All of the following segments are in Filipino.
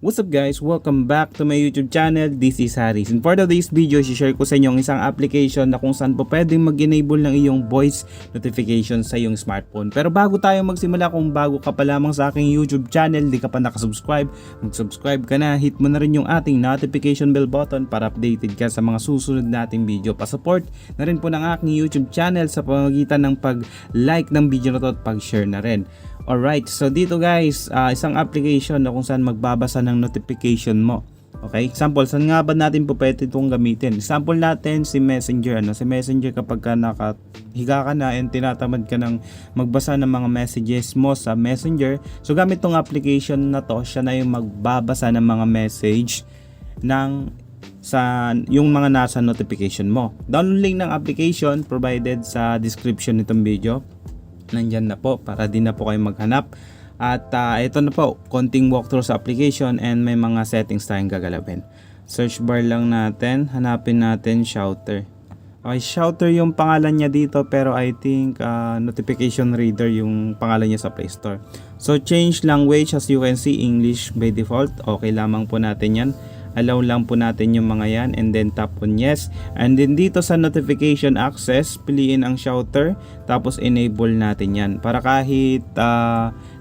What's up guys? Welcome back to my YouTube channel. This is Haries. And for today's video, share ko sa inyo ang isang application na kung saan po pwedeng mag-enable ng iyong voice notification sa iyong smartphone. Pero bago tayo magsimula, kung bago ka pa lamang sa aking YouTube channel, di ka pa nakasubscribe, mag-subscribe ka na, hit mo na rin yung ating notification bell button para updated ka sa mga susunod nating video. Pa-support na rin po ng aking YouTube channel sa pamamagitan ng pag-like ng video na to at pag-share na rin. Alright, so dito guys, isang application na kung saan magbabasa ng notification mo. Okay, example, saan nga ba natin po pwede itong gamitin? Example natin si Messenger. Si Messenger kapag ka nakahiga ka na and tinatamad ka ng magbasa ng mga messages mo sa Messenger. So gamit tong application na to, siya na yung magbabasa ng mga message yung mga nasa notification mo. Download link ng application provided sa description nitong video. Nandyan na po para din na po kayo maghanap. At ito na po, konting walkthrough sa application and may mga settings tayong gagalawin. Search bar lang natin, hanapin natin Shouter. Okay, Shouter yung pangalan niya dito, pero I think notification reader yung pangalan niya sa Play Store. So change language, as you can see, English by default. Okay lamang po natin yan. Allow lang po natin yung mga yan and then tap on yes. And then dito sa notification access, piliin ang Shouter tapos enable natin yan para kahit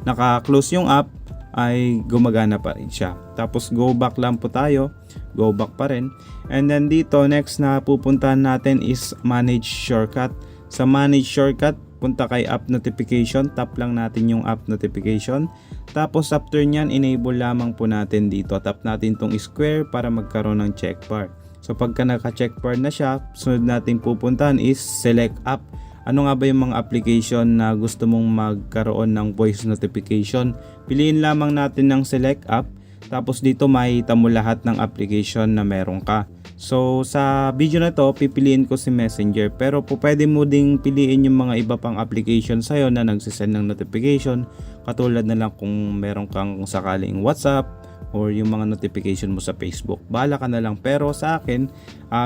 naka-close yung app ay gumagana pa rin siya. Tapos go back lang po tayo, go back pa rin. And then dito next na pupuntahan natin is manage shortcut. Sa manage shortcut, punta kay app notification, tap lang natin yung app notification. Tapos after nyan, enable lamang po natin dito. Tap natin tong square para magkaroon ng check bar. So pagka naka-check bar na siya, sunod natin pupuntahan is select app. Ano nga ba yung mga application na gusto mong magkaroon ng voice notification? Piliin lamang natin ng select app. Tapos dito makita mo lahat ng application na meron ka. So sa video na to, pipiliin ko si Messenger, pero po pwede mo ding piliin yung mga iba pang application sa'yo na nagsisend ng notification. Katulad na lang kung meron kang sakaling WhatsApp or yung mga notification mo sa Facebook. Bahala ka na lang, pero sa akin,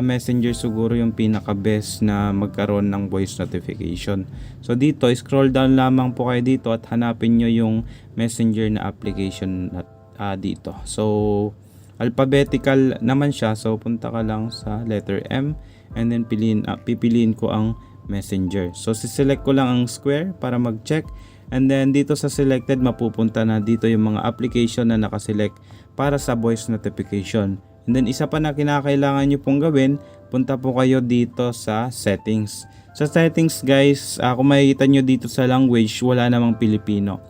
Messenger siguro yung pinaka best na magkaroon ng voice notification. So dito, scroll down lamang po kayo dito at hanapin nyo yung Messenger na application dito. So alphabetical naman siya, so punta ka lang sa letter M and then pipiliin ko ang Messenger. So siselect ko lang ang square para mag-check, and then dito sa selected mapupunta na dito yung mga application na nakaselect para sa voice notification. And then isa pa na kinakailangan nyo pong gawin, punta po kayo dito sa settings. Sa settings guys, kung makikita nyo dito sa language, wala namang Pilipino.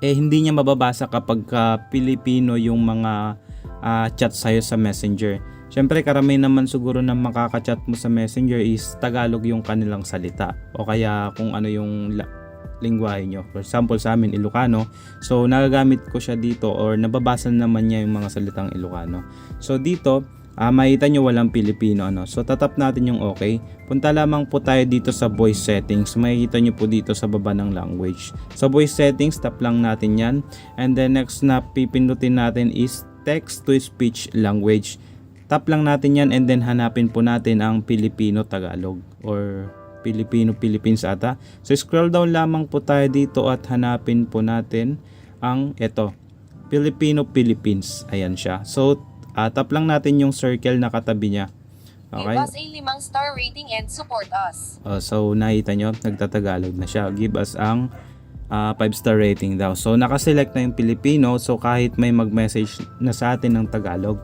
Hindi niya mababasa kapag Pilipino yung mga chat sa'yo sa Messenger. Siyempre karamihan naman siguro na makaka-chat mo sa Messenger is Tagalog yung kanilang salita, o kaya kung ano yung lingwahe nyo. For example sa amin, Ilocano. So nagagamit ko siya dito or nababasa naman niya yung mga salitang Ilocano. So dito, makita nyo walang Pilipino. So tatap natin yung okay. Punta lamang po tayo dito sa voice settings. Makikita nyo po dito sa baba ng language. Sa voice settings, tap lang natin yan. And then next na pipindutin natin is text to speech language. Tap lang natin yan and then hanapin po natin ang Filipino Tagalog or Filipino Philippines ata. So scroll down lamang po tayo dito at hanapin po natin ang Filipino Philippines. Ayan siya. So tap lang natin yung circle na katabi niya. Okay. Give us a 5-star rating and support us. So nakita nyo, nagtatagalog na siya. Give us ang 5-star rating daw. So nakaselect na yung Pilipino, so kahit may mag-message na sa atin ng Tagalog.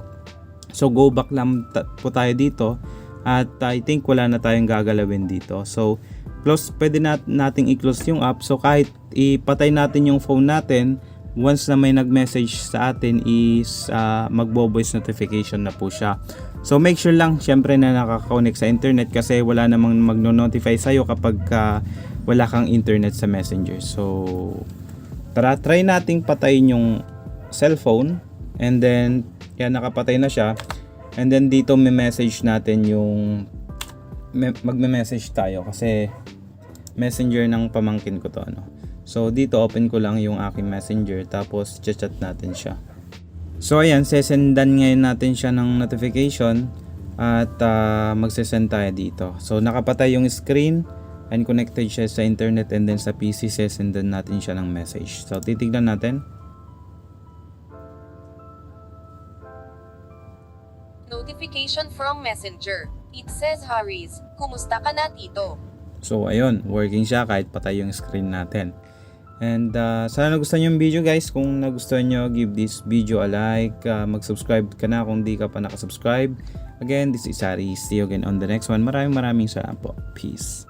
So go back lang po tayo dito at I think wala na tayong gagalawin dito. So close, pwede nating i-close yung app. So kahit ipatay natin yung phone natin, once na may nag-message sa atin is magbo-voice notification na po siya. So make sure lang syempre na nakaka-connect sa internet kasi wala namang magno-notify sa'yo kapag wala kang internet sa Messenger. So try nating patayin yung cellphone and then yan, nakapatay na siya. And then dito may message natin yung magme-message tayo kasi Messenger ng pamangkin ko to. So dito open ko lang yung aking Messenger tapos chat natin siya. So ayan, sesendan ngayon natin siya ng notification at magsesend tayo dito. So nakapatay yung screen and connected siya sa internet, and then sa PC sesendan natin siya ng message. So titignan natin. Notification from Messenger. It says Haries, kumusta ka na tito? So ayun, working siya kahit patay yung screen natin. And sana nagustuhan nyo yung video guys. Kung nagustuhan nyo, give this video a like. Mag-subscribe ka na kung di ka pa nakasubscribe. Again, this is Haries. See you again on the next one. Maraming salamat po. Peace.